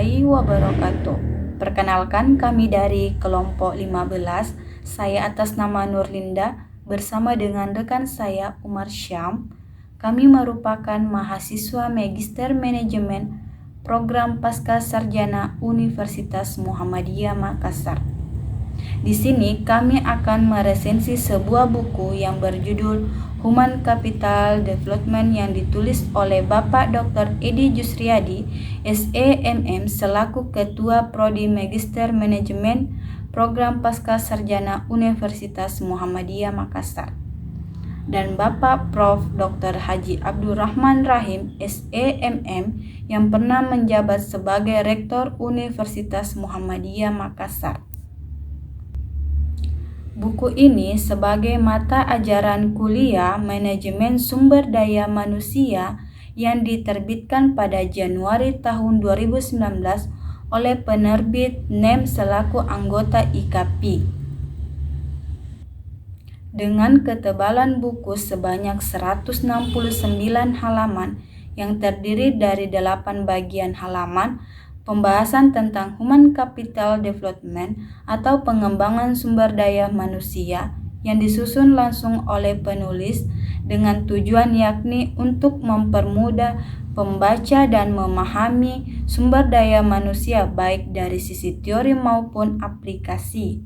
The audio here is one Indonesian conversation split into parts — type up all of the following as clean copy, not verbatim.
warahmatullahi wabarakatuh. Perkenalkan, kami dari kelompok 15. Saya atas nama Nurlinda bersama dengan rekan saya Umar Syam. Kami merupakan mahasiswa Magister Manajemen Program Pasca Sarjana Universitas Muhammadiyah Makassar. Di sini kami akan meresensi sebuah buku yang berjudul Human Capital Development yang ditulis oleh Bapak Dr. Edi Jusriadi, SEMM, selaku Ketua Prodi Magister Manajemen Program Pasca Sarjana Universitas Muhammadiyah Makassar, dan Bapak Prof. Dr. Haji Abdurrahman Rahim, SEMM, yang pernah menjabat sebagai Rektor Universitas Muhammadiyah Makassar. Buku ini sebagai mata ajaran kuliah Manajemen Sumber Daya Manusia yang diterbitkan pada Januari tahun 2019 oleh penerbit NEM selaku anggota IKAPI. Dengan ketebalan buku sebanyak 169 halaman yang terdiri dari 8 bagian halaman, pembahasan tentang Human Capital Development atau pengembangan sumber daya manusia yang disusun langsung oleh penulis dengan tujuan yakni untuk mempermudah pembaca dan memahami sumber daya manusia baik dari sisi teori maupun aplikasi.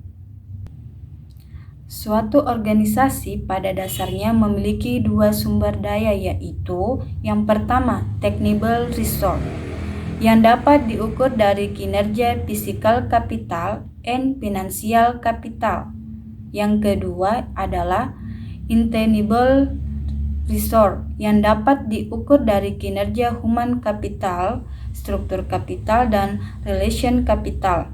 Suatu organisasi pada dasarnya memiliki dua sumber daya, yaitu yang pertama technical resource yang dapat diukur dari kinerja physical capital and financial capital. Yang kedua adalah intangible resource yang dapat diukur dari kinerja human capital, struktur kapital, dan relation capital.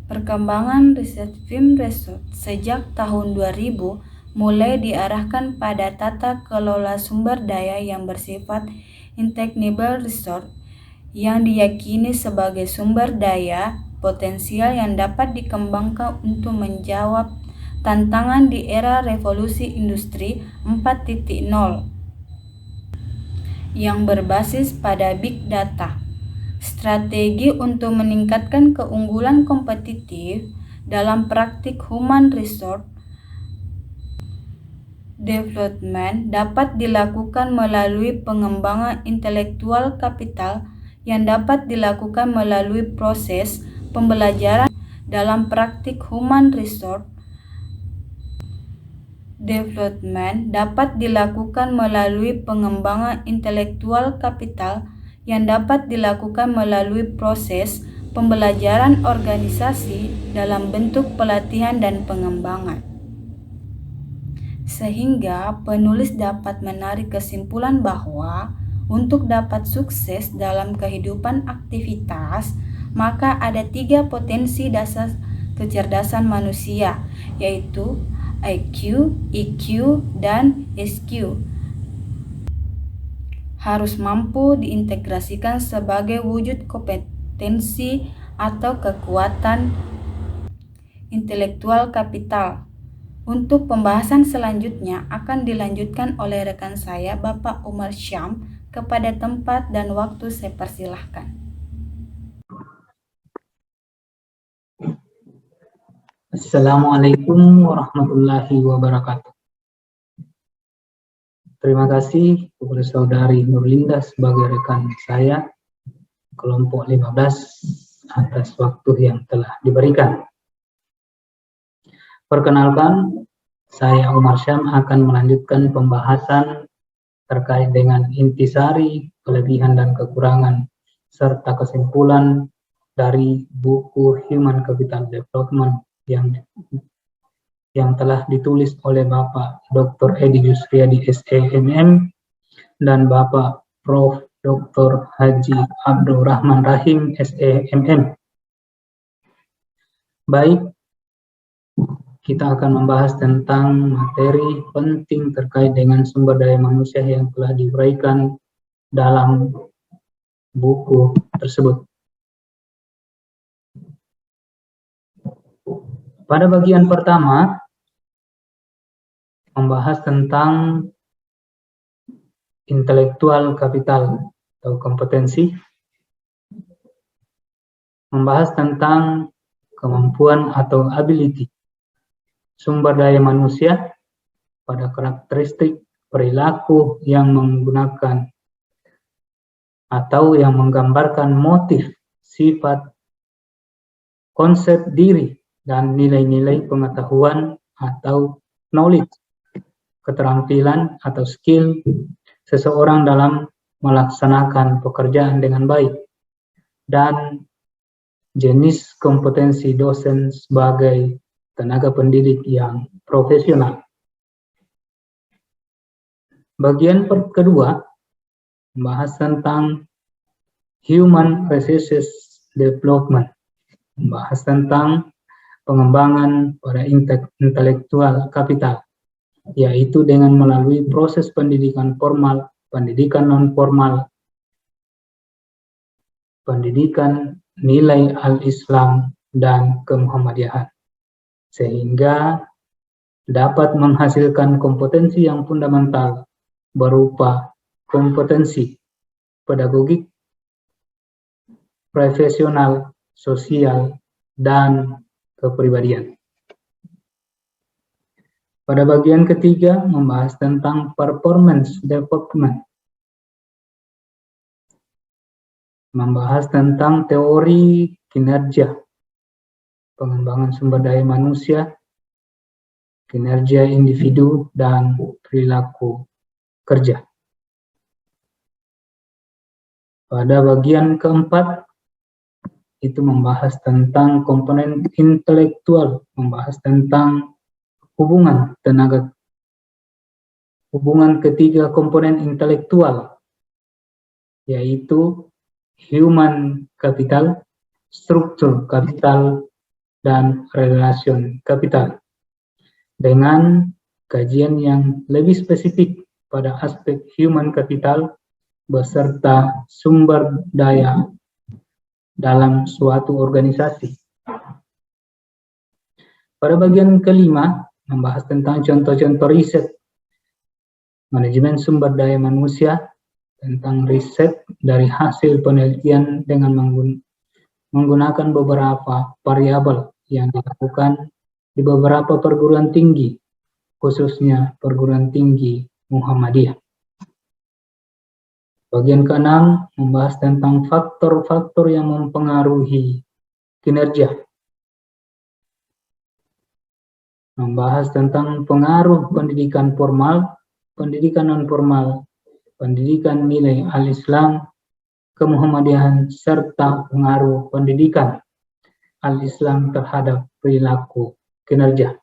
Perkembangan riset Film Research sejak tahun 2000 mulai diarahkan pada tata kelola sumber daya yang bersifat intangible resource yang diyakini sebagai sumber daya potensial yang dapat dikembangkan untuk menjawab tantangan di era revolusi industri 4.0 yang berbasis pada big data. Strategi untuk meningkatkan keunggulan kompetitif dalam praktik human resource development dapat dilakukan melalui pengembangan intelektual kapital yang dapat dilakukan melalui proses pembelajaran. Dalam praktik human resource development dapat dilakukan melalui pengembangan intelektual kapital yang dapat dilakukan melalui proses pembelajaran organisasi dalam bentuk pelatihan dan pengembangan. Sehingga penulis dapat menarik kesimpulan bahwa untuk dapat sukses dalam kehidupan aktivitas, maka ada 3 potensi dasar kecerdasan manusia, yaitu IQ, EQ, dan SQ. Harus mampu diintegrasikan sebagai wujud kompetensi atau kekuatan intelektual kapital. Untuk pembahasan selanjutnya akan dilanjutkan oleh rekan saya, Bapak Umar Syam. Kepada tempat dan waktu saya persilahkan. Assalamualaikum warahmatullahi wabarakatuh. Terima kasih kepada saudari Nurlinda sebagai rekan saya, kelompok 15, atas waktu yang telah diberikan. Perkenalkan, saya Umar Syam akan melanjutkan pembahasan terkait dengan intisari, kelebihan dan kekurangan, serta kesimpulan dari buku Human Capital Development yang telah ditulis oleh Bapak Dr. Edi Jusriadi, SEMM, dan Bapak Prof. Dr. Haji Abdurrahman Rahim, SEMM. Baik, kita akan membahas tentang materi penting terkait dengan sumber daya manusia yang telah diuraikan dalam buku tersebut. Pada bagian pertama, membahas tentang intelektual kapital atau kompetensi. membahas tentang kemampuan atau ability, sumber daya manusia pada karakteristik perilaku yang menggunakan atau yang menggambarkan motif, sifat, konsep diri, dan nilai-nilai pengetahuan atau knowledge, keterampilan atau skill seseorang dalam melaksanakan pekerjaan dengan baik, dan jenis kompetensi dosen sebagai tenaga pendidik yang profesional. Bagian kedua membahas tentang human resources development, membahas tentang pengembangan pada intelektual kapital, yaitu dengan melalui proses pendidikan formal, pendidikan non-formal, pendidikan nilai al-Islam dan kemuhammadiyahan, sehingga dapat menghasilkan kompetensi yang fundamental berupa kompetensi pedagogik, profesional, sosial, dan kepribadian. Pada bagian ketiga membahas tentang performance development, membahas tentang teori kinerja, pengembangan sumber daya manusia, kinerja individu, dan perilaku kerja. Pada bagian keempat itu membahas tentang komponen intelektual, membahas tentang hubungan ketiga komponen intelektual, yaitu human capital, struktur kapital, dan relation capital, dengan kajian yang lebih spesifik pada aspek human capital beserta sumber daya dalam suatu organisasi. Pada bagian kelima membahas tentang contoh-contoh riset manajemen sumber daya manusia, tentang riset dari hasil penelitian dengan menggunakan beberapa variabel yang dilakukan di beberapa perguruan tinggi, khususnya perguruan tinggi Muhammadiyah. Bagian keenam membahas tentang faktor-faktor yang mempengaruhi kinerja, membahas tentang pengaruh pendidikan formal, pendidikan non-formal, pendidikan nilai al-Islam, kemuhammadiyahan, serta pengaruh pendidikan al-Islam terhadap perilaku kinerja.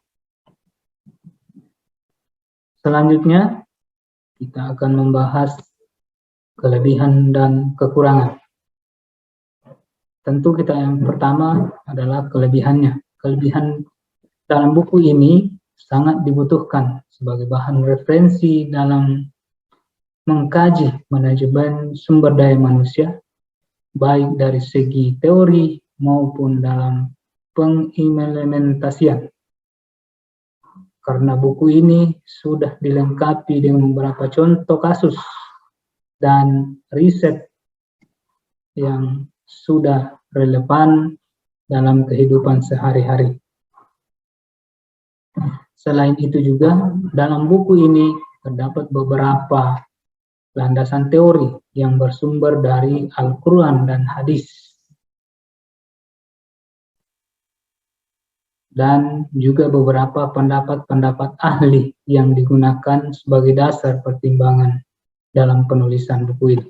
Selanjutnya, kita akan membahas kelebihan dan kekurangan. Tentu kita yang pertama adalah kelebihannya. Kelebihan dalam buku ini sangat dibutuhkan sebagai bahan referensi dalam mengkaji manajemen sumber daya manusia, baik dari segi teori maupun dalam pengimplementasian. Karena buku ini sudah dilengkapi dengan beberapa contoh kasus dan riset yang sudah relevan dalam kehidupan sehari-hari. Selain itu juga, dalam buku ini terdapat beberapa landasan teori yang bersumber dari Al-Quran dan hadis, dan juga beberapa pendapat-pendapat ahli yang digunakan sebagai dasar pertimbangan dalam penulisan buku ini.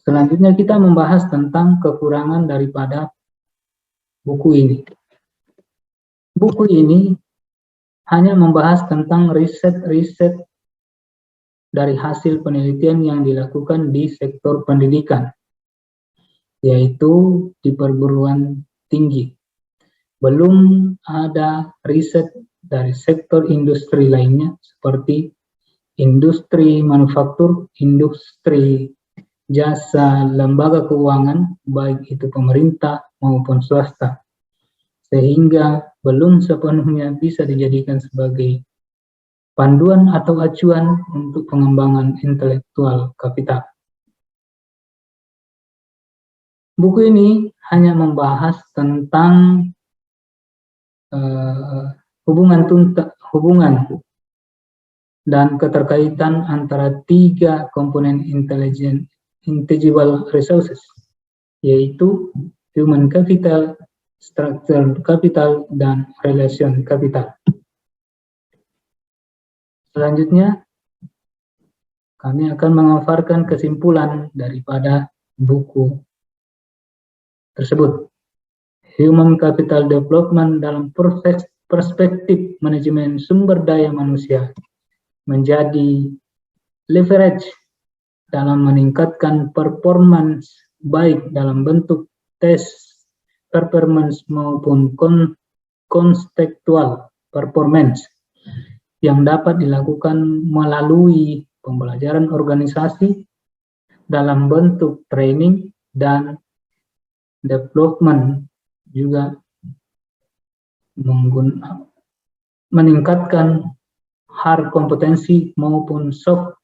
Selanjutnya kita membahas tentang kekurangan daripada buku ini. Buku ini hanya membahas tentang riset-riset dari hasil penelitian yang dilakukan di sektor pendidikan, yaitu di perguruan tinggi. Belum ada riset dari sektor industri lainnya seperti industri manufaktur, industri jasa, lembaga keuangan, baik itu pemerintah maupun swasta, sehingga belum sepenuhnya bisa dijadikan sebagai panduan atau acuan untuk pengembangan intelektual kapital. Buku ini hanya membahas tentang hubungan dan keterkaitan antara 3 komponen intangible resources, yaitu human capital, structural capital, dan relation capital. Selanjutnya, kami akan memaparkan kesimpulan daripada buku tersebut. Human capital development dalam perspektif manajemen sumber daya manusia menjadi leverage dalam meningkatkan performance baik dalam bentuk tes performance maupun contextual performance yang dapat dilakukan melalui pembelajaran organisasi dalam bentuk training dan development, juga meningkatkan hard kompetensi maupun soft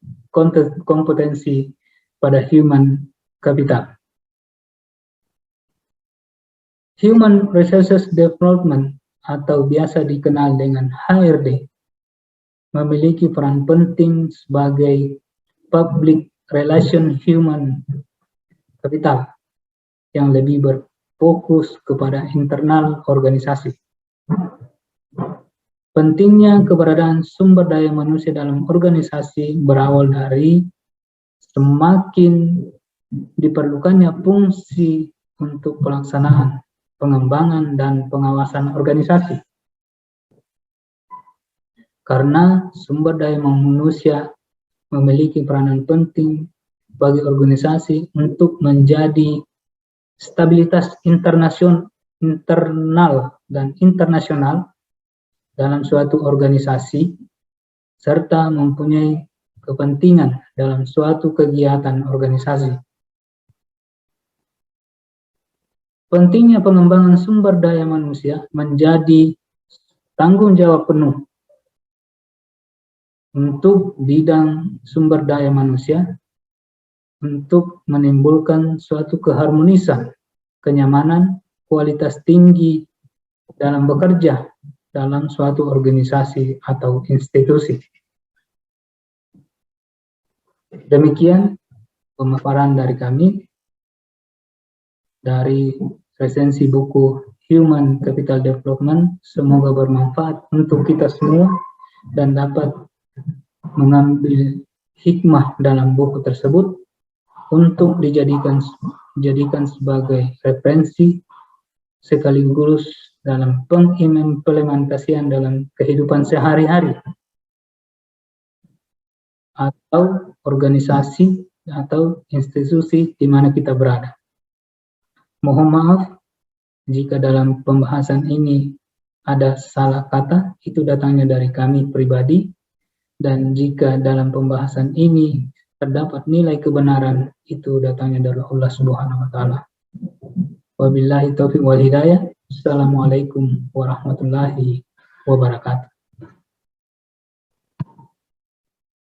kompetensi pada human capital. Human Resources Development atau biasa dikenal dengan HRD memiliki peran penting sebagai public relation human capital yang lebih berfokus kepada internal organisasi. Pentingnya keberadaan sumber daya manusia dalam organisasi berawal dari semakin diperlukannya fungsi untuk pelaksanaan, pengembangan, dan pengawasan organisasi. Karena sumber daya manusia memiliki peranan penting bagi organisasi untuk menjadi stabilitas internal dan internasional dalam suatu organisasi, serta mempunyai kepentingan dalam suatu kegiatan organisasi. Pentingnya pengembangan sumber daya manusia menjadi tanggung jawab penuh untuk bidang sumber daya manusia untuk menimbulkan suatu keharmonisan, kenyamanan, kualitas tinggi dalam bekerja dalam suatu organisasi atau institusi. Demikian pemaparan dari kami dari resensi buku Human Capital Development. Semoga bermanfaat untuk kita semua dan dapat mengambil hikmah dalam buku tersebut untuk dijadikan sebagai referensi sekaligus dalam pengimplementasian dalam kehidupan sehari-hari atau organisasi atau institusi di mana kita berada. Mohon maaf jika dalam pembahasan ini ada salah kata, itu datangnya dari kami pribadi, dan jika dalam pembahasan ini terdapat nilai kebenaran, itu datangnya dari Allah Subhanahu wa Ta'ala. Wabillahi taufiq wal hidayah. Assalamualaikum warahmatullahi wabarakatuh.